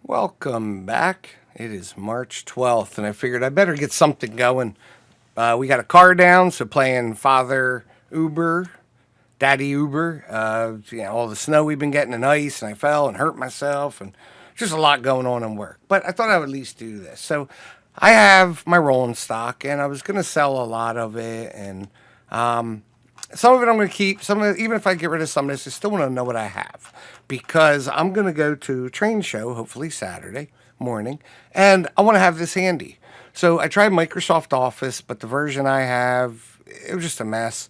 Welcome back. It is March 12th, and I figured I better get something going. We got a car down, so playing Father Uber, Daddy Uber. All the snow we've been getting and ice, and I fell and hurt myself, and just a lot going on in work. But I thought I would at least do this. So I have my rolling stock, and I was going to sell a lot of it, and some of it I'm going to keep. Some of it, even if I get rid of some of this, I still want to know what I have because I'm going to go to a train show, hopefully Saturday morning, and I want to have this handy. So I tried Microsoft Office, but the version I have, it was just a mess.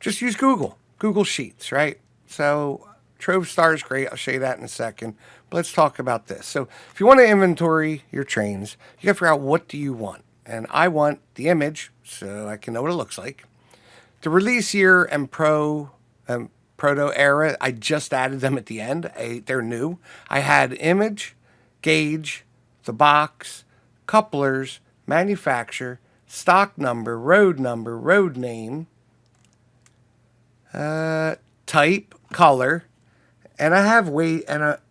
Just use Google Sheets, right? So Trove Star is great. I'll show you that in a second. But let's talk about this. So if you want to inventory your trains, you got to figure out what do you want. And I want the image so I can know what it looks like. The release year and proto era, I just added them at the end. They're new. I had image, gauge, the box, couplers, manufacturer, stock number, road name, type, color, and I have weight and a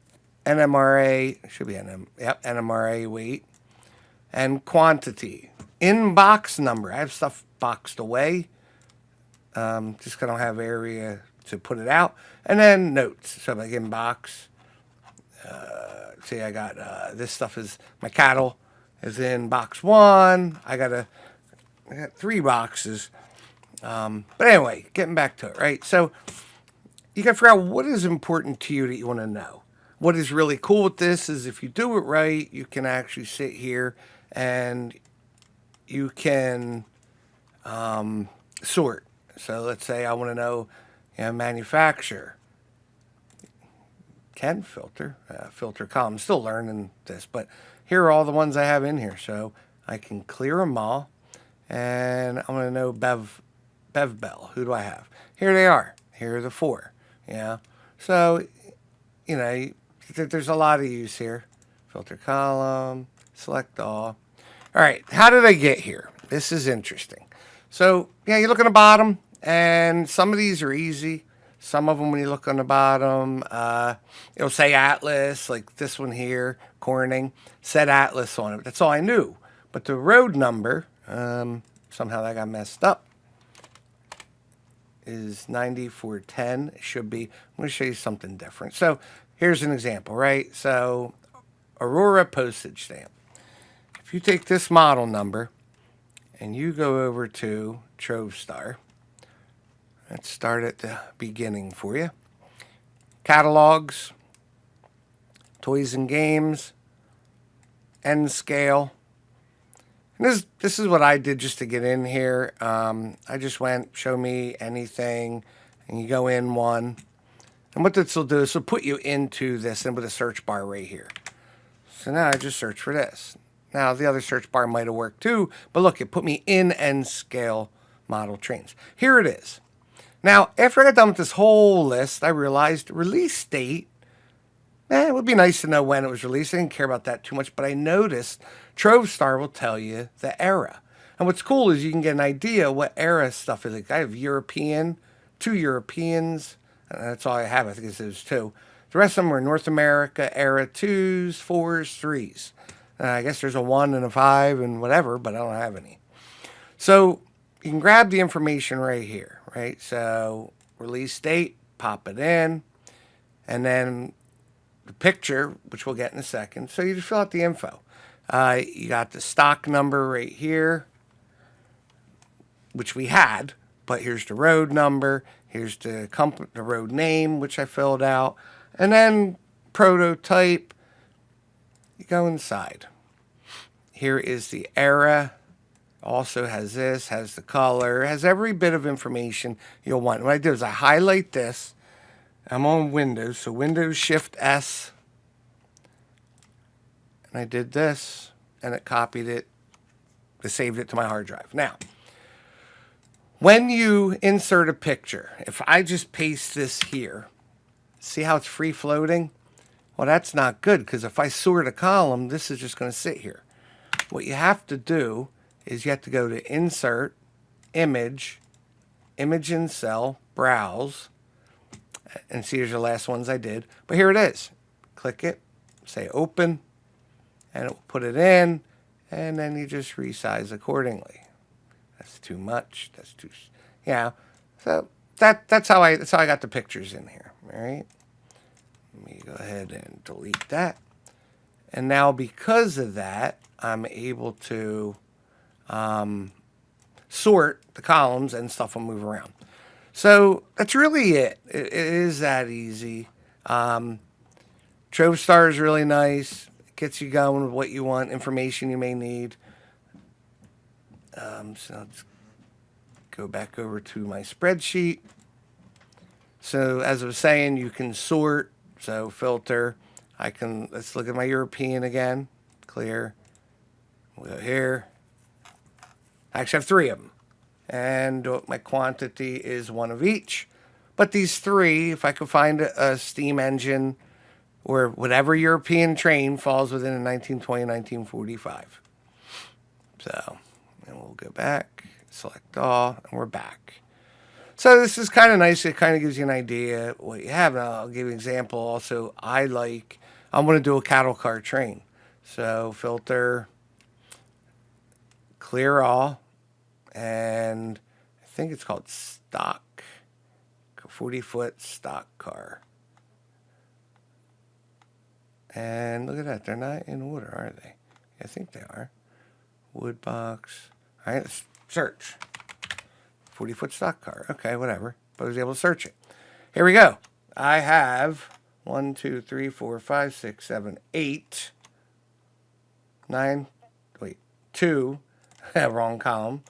NMRA, should be NMRA weight, and quantity. In box number, I have stuff boxed away. Just because I don't have area to put it out. And then notes. So like in box, see I got this stuff is, my cattle is in box 1. I got 3 boxes. But anyway, getting back to it, right? So you got to figure out what is important to you that you want to know. What is really cool with this is if you do it right, you can actually sit here and you can sort. So let's say I want to know, manufacturer. Can filter column. I'm still learning this, but here are all the ones I have in here. So I can clear them all. And I want to know Bev Bell. Who do I have? Here they are. Here are the 4. Yeah. So, there's a lot of use here. Filter column, select all. All right. How did I get here? This is interesting. So, you look on the bottom. And some of these are easy. Some of them, when you look on the bottom, it'll say Atlas, like this one here, Corning, said Atlas on it. That's all I knew. But the road number, somehow that got messed up, is 9410. It should be. I'm going to show you something different. So here's an example, right? So Aurora postage stamp. If you take this model number and you go over to Trove Star, let's start at the beginning for you. Catalogs, toys and games, end scale. And this is what I did just to get in here. I just went, show me anything, and you go in one. And what this will do is it'll put you into this and with a search bar right here. So now I just search for this. Now the other search bar might have worked too, but look, it put me in end scale model trains. Here it is. Now, after I got done with this whole list, I realized release date, it would be nice to know when it was released. I didn't care about that too much, but I noticed Trove Star will tell you the era. And what's cool is you can get an idea what era stuff is. Like I have European, 2 Europeans, and that's all I have. I think it's those 2. The rest of them are North America era 2s, 4s, 3s. I guess there's a 1 and a 5 and whatever, but I don't have any. So you can grab the information right here. Right, so release date, pop it in, and then the picture, which we'll get in a second. So you just fill out the info. You got the stock number right here, which we had, but here's the road number, here's the road name, which I filled out, and then prototype. You go inside. Here is the era. Also has this, has the color, has every bit of information you'll want. What I did is I highlight this. I'm on Windows, so Windows Shift S. And I did this, and it copied it. It saved it to my hard drive. Now, when you insert a picture, if I just paste this here, see how it's free floating? Well, that's not good, because if I sort a column, this is just going to sit here. What you have to do is you have to go to Insert, Image in Cell, Browse, and see here's the last ones I did. But here it is. Click it, say Open, and it will put it in, and then you just resize accordingly. That's too much. That's too, yeah. So that's how I got the pictures in here. All right. Let me go ahead and delete that. And now because of that, I'm able to sort the columns and stuff will move around. So that's really it. It is that easy. TroveStar is really nice. It gets you going with what you want, information you may need. So let's go back over to my spreadsheet. So as I was saying, you can sort. So filter. Let's look at my European again. Clear. We'll go here. I actually have 3 of them. And my quantity is 1 of each. But these 3, if I could find a steam engine or whatever European train falls within a 1920, 1945. So, and we'll go back, select all, and we're back. So this is kind of nice. It kind of gives you an idea what you have. And I'll give you an example. Also, I'm going to do a cattle car train. So filter, clear all, and I think it's called stock, 40-foot stock car. And look at that. They're not in order, are they? I think they are. Wood box. All right, let's search. 40-foot stock car. Okay, whatever. But I was able to search it. Here we go. I have 1, 2, 3, 4, 5, 6, 7, 8, 9. Wait, 2. Wrong column.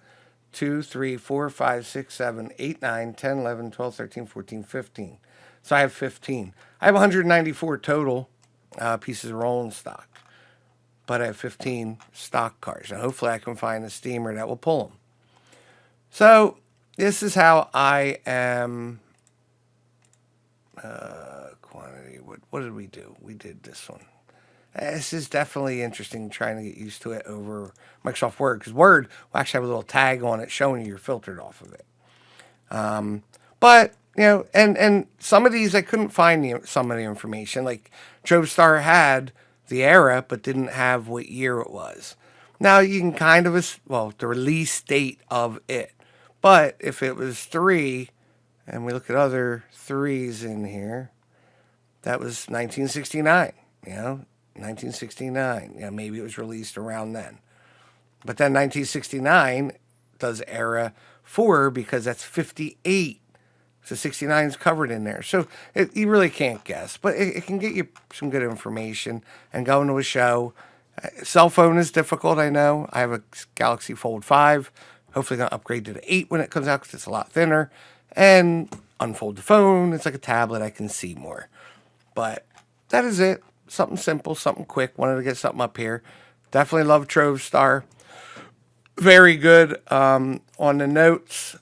2, 3, 4, 5, 6, 7, 8, 9, 10, 11, 12, 13, 14, 15. So I have 15. I have 194 total pieces of rolling stock. But I have 15 stock cars. And hopefully I can find a steamer that will pull them. So this is how I am. Quantity. What did we do? We did this one. This is definitely interesting, trying to get used to it over Microsoft Word, because Word will actually have a little tag on it showing you're filtered off of it. But, and some of these I couldn't find some of the information. Like TroveStar had the era, but didn't have what year it was. Now you can kind of, the release date of it. But if it was 3, and we look at other 3s in here, that was 1969, 1969. Maybe it was released around then. But then 1969 does era 4 because that's 58. So 69 is covered in there. So you really can't guess. But it can get you some good information and going to a show. Cell phone is difficult, I know. I have a Galaxy Fold 5. Hopefully going to upgrade to the 8 when it comes out because it's a lot thinner. And unfold the phone. It's like a tablet. I can see more. But that is it. Something simple, something quick. Wanted to get something up here. Definitely love TroveStar. Very good. On the notes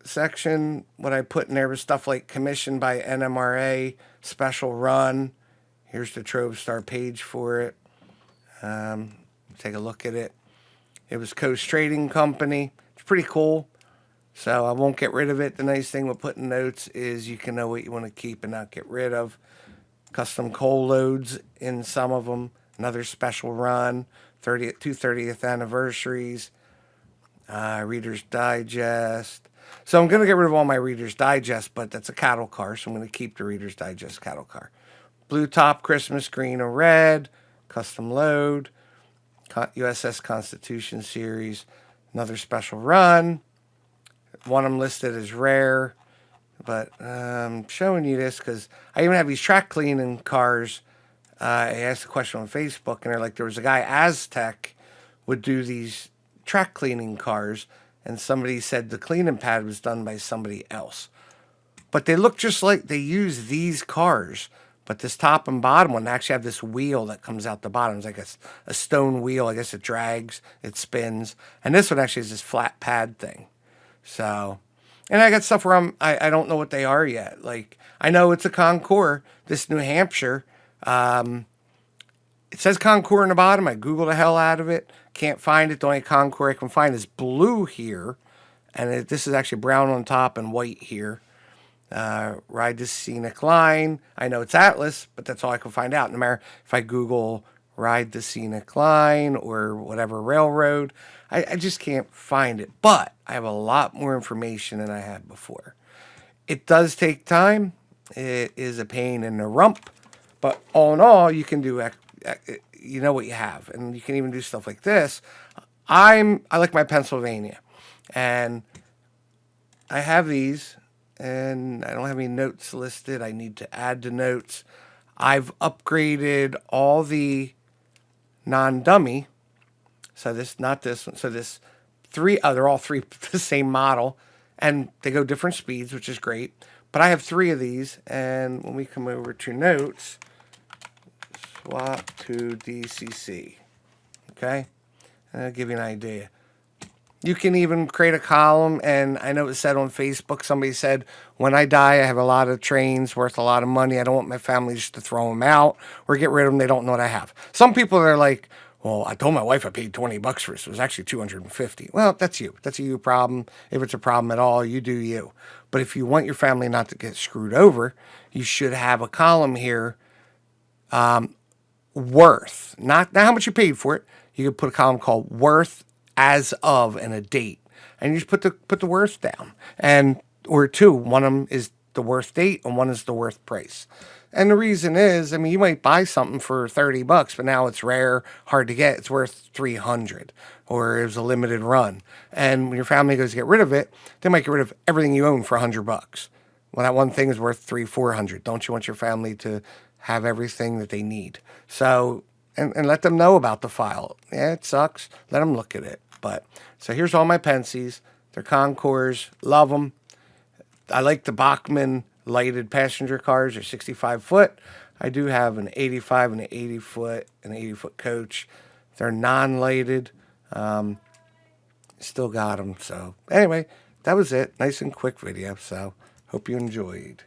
section, what I put in there was stuff like commissioned by NMRA, special run. Here's the TroveStar page for it. Take a look at it. It was Coast Trading Company. It's pretty cool. So I won't get rid of it. The nice thing with putting notes is you can know what you want to keep and not get rid of. Custom coal loads in some of them. Another special run. 2 30th anniversaries. Reader's Digest. So I'm going to get rid of all my Reader's Digest, but that's a cattle car, so I'm going to keep the Reader's Digest cattle car. Blue top, Christmas, green or red. Custom load. USS Constitution series. Another special run. One of them listed as rare. But I'm showing you this because I even have these track cleaning cars. I asked a question on Facebook, and they're like, there was a guy, Aztec, would do these track cleaning cars, and somebody said the cleaning pad was done by somebody else. But they look just like they use these cars. But this top and bottom one actually have this wheel that comes out the bottom. It's like a stone wheel. I guess it drags, it spins. And this one actually is this flat pad thing. So, and I got stuff where I don't know what they are yet. Like, I know it's a Concours, this New Hampshire. It says Concours in the bottom. I Googled the hell out of it. Can't find it. The only Concours I can find is blue here. And this is actually brown on top and white here. Ride this scenic line. I know it's Atlas, but that's all I can find out. No matter if I Google ride the scenic line or whatever railroad. I just can't find it. But I have a lot more information than I had before. It does take time. It is a pain in the rump. But all in all, you can do, you know what you have. And you can even do stuff like this. I like my Pennsylvania. And I have these. And I don't have any notes listed. I need to add the notes. I've upgraded all the non-dummy. So this, not this one. So this they're all three the same model, and they go different speeds, which is great. But I have 3 of these, and when we come over to notes, swap to DCC. Okay, and I'll give you an idea. You can even create a column, and I know it said on Facebook, somebody said, when I die, I have a lot of trains worth a lot of money. I don't want my family just to throw them out or get rid of them. They don't know what I have. Some people are like, well, I told my wife I paid $20 for this. It was actually $250. Well, that's you. That's a you problem. If it's a problem at all, you do you. But if you want your family not to get screwed over, you should have a column here, worth. Not how much you paid for it. You could put a column called worth as of and a date. And you just put the worth down. And or 2. One of them is the worth date and one is the worth price. And the reason is, I mean, you might buy something for $30, but now it's rare, hard to get. It's worth $300, or it was a limited run. And when your family goes to get rid of it, they might get rid of everything you own for $100. Well, that one thing is worth $300-400. Don't you want your family to have everything that they need? So, and let them know about the file. Yeah, it sucks. Let them look at it. But so here's all my Pensies. They're Concours. Love them. I like the Bachmann lighted passenger cars. They're 65 foot. I do have an 85 and an 80 foot and an 80 foot coach. They're non-lighted. Still got them. So anyway, that was it. Nice and quick video. So hope you enjoyed.